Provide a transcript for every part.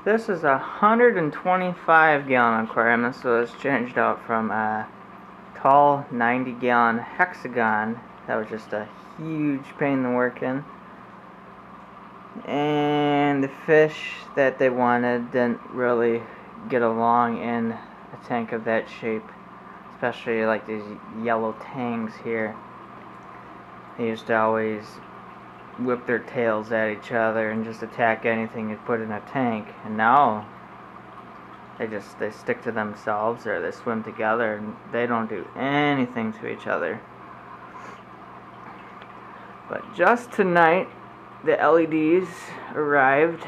This is a 125-gallon aquarium. This was changed out from a tall 90-gallon hexagon. That was just a huge pain to work in. And the fish that they wanted didn't really get along in a tank of that shape. Especially like these yellow tangs here. They used to always whip their tails at each other and just attack anything you put in a tank, and now they stick to themselves, or they swim together and they don't do anything to each other. But just tonight the LEDs arrived.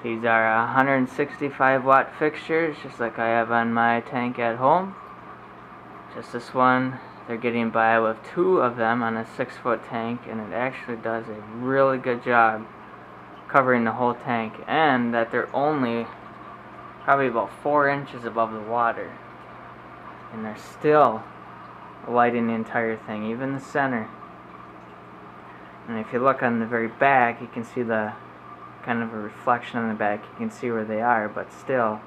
These are 165 watt fixtures, just like I have on my tank at home. Just this one. They're getting by with 2 of them on a 6-foot tank, and it actually does a really good job covering the whole tank, and that they're only probably about 4 inches above the water, and they're still lighting the entire thing, even the center. And if you look on the very back, you can see the kind of a reflection on the back. You can see where they are, but still,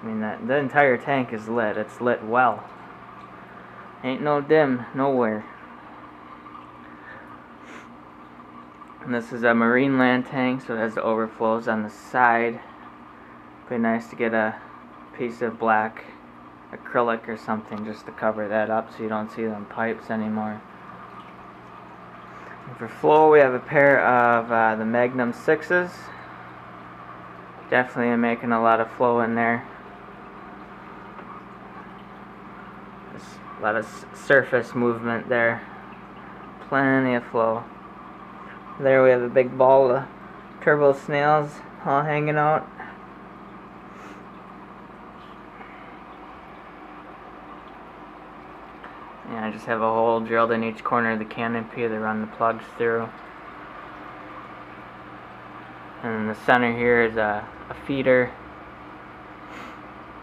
I mean, the entire tank is lit. It's lit well. Ain't no dim nowhere. And this is a marine land tank, so it has the overflows on the side. Be nice to get a piece of black acrylic or something just to cover that up so you don't see them pipes anymore. And for flow, we have a pair of the Magnum 6s. Definitely making a lot of flow in there. A lot of surface movement there. Plenty of flow. There we have a big ball of turbo snails all hanging out. And I just have a hole drilled in each corner of the canopy to run the plugs through. And in the center here is a feeder.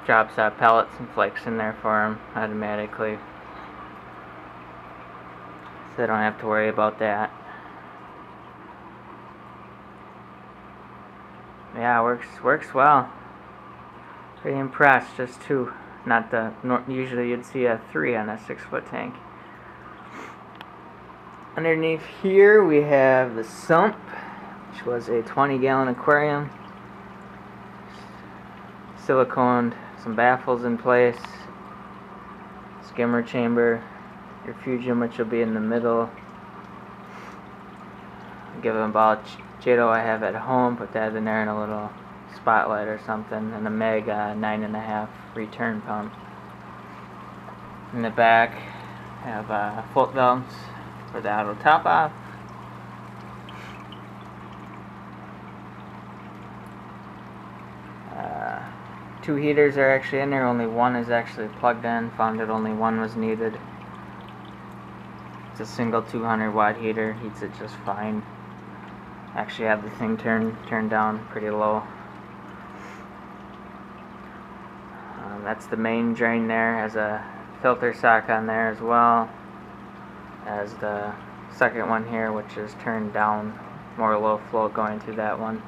Drops pellets and flakes in there for them automatically, so they don't have to worry about that. Yeah, works well. Pretty impressed. Just 2, not the usually you'd see a 3 on a 6-foot tank. Underneath here we have the sump, which was a 20-gallon aquarium. Siliconed some baffles in place, skimmer chamber, refugium, which will be in the middle. Give them a Jado I have at home, put that in there in a little spotlight or something, and a Meg 9.5 return pump. In the back, have float valves for the auto top off. Two heaters are actually in there, only one is actually plugged in. Found that only one was needed. It's a single 200 watt heater, heats it just fine. Actually have the thing turned down pretty low. That's the main drain there, has a filter sock on there as well as the second one here, which is turned down, more low flow going through that one.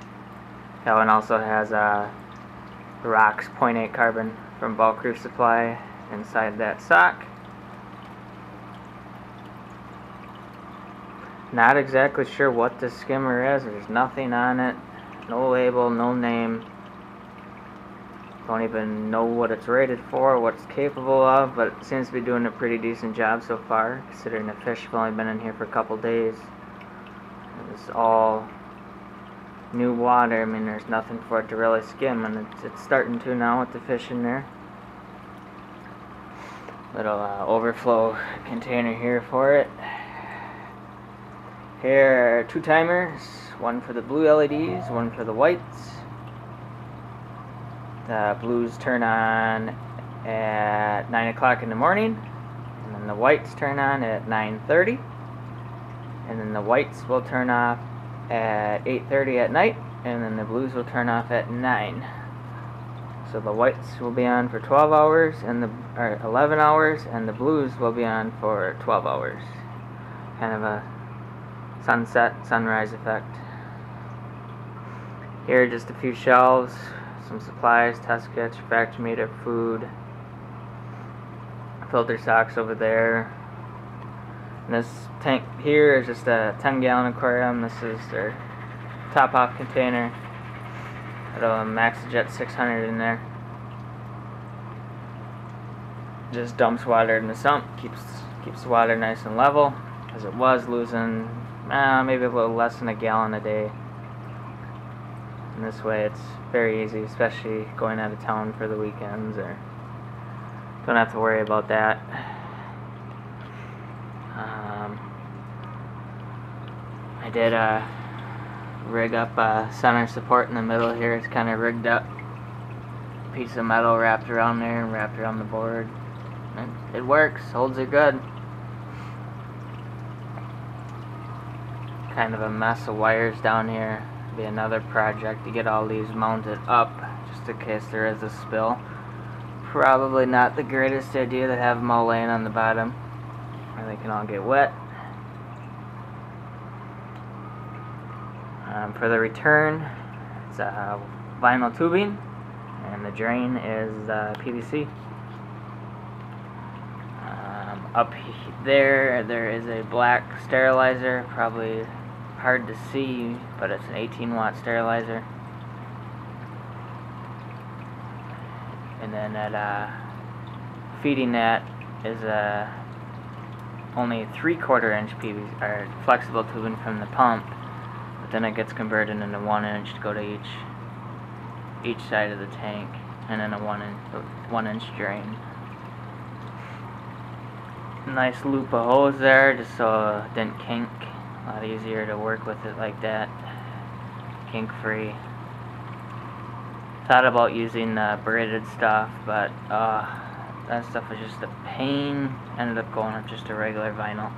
That one also has a rocks 0.8 carbon from Bulk Reef Supply inside that sock. Not exactly sure what this skimmer is. There's nothing on it, no label, no name. Don't even know what it's rated for, what it's capable of, but it seems to be doing a pretty decent job so far, considering the fish have only been in here for a couple days. It's all new water. I mean, there's nothing for it to really skim, and it's starting to now with the fish in there. Little overflow container here for it. Here are 2 timers, one for the blue LEDs, one for the whites. The blues turn on at 9 o'clock in the morning, and then the whites turn on at 9:30, and then the whites will turn off at 8:30 at night, and then the blues will turn off at 9. So the whites will be on for 12 hours and 11 hours, and the blues will be on for 12 hours. Kind of a sunset, sunrise effect. Here are just a few shelves, some supplies, test kits, fracture meter, food, filter socks over there. And this tank here is just a 10-gallon aquarium. This is their top-off container. Got a MaxJet 600 in there. Just dumps water in the sump, keeps the water nice and level, as it was losing maybe a little less than a gallon a day. And this way it's very easy, especially going out of town for the weekends, or don't have to worry about that. I did rig up a center support in the middle here. It's kind of rigged up. Piece of metal wrapped around there and wrapped around the board. It works, holds it good. Kind of a mess of wires down here. Be another project to get all these mounted up, just in case there is a spill. Probably not the greatest idea to have them all laying on the bottom, or they can all get wet. For the return, it's vinyl tubing, and the drain is PVC. Up there is a black sterilizer, probably hard to see, but it's an 18-watt sterilizer. And then that feeding that is only 3/4 inch PVC or flexible tubing from the pump, but then it gets converted into 1 inch to go to each side of the tank, and then a 1 inch drain. Nice loop of hose there, just so it didn't kink. A lot easier to work with it like that, kink free. Thought about using braided stuff, but that stuff was just a pain. Ended up going with just a regular vinyl.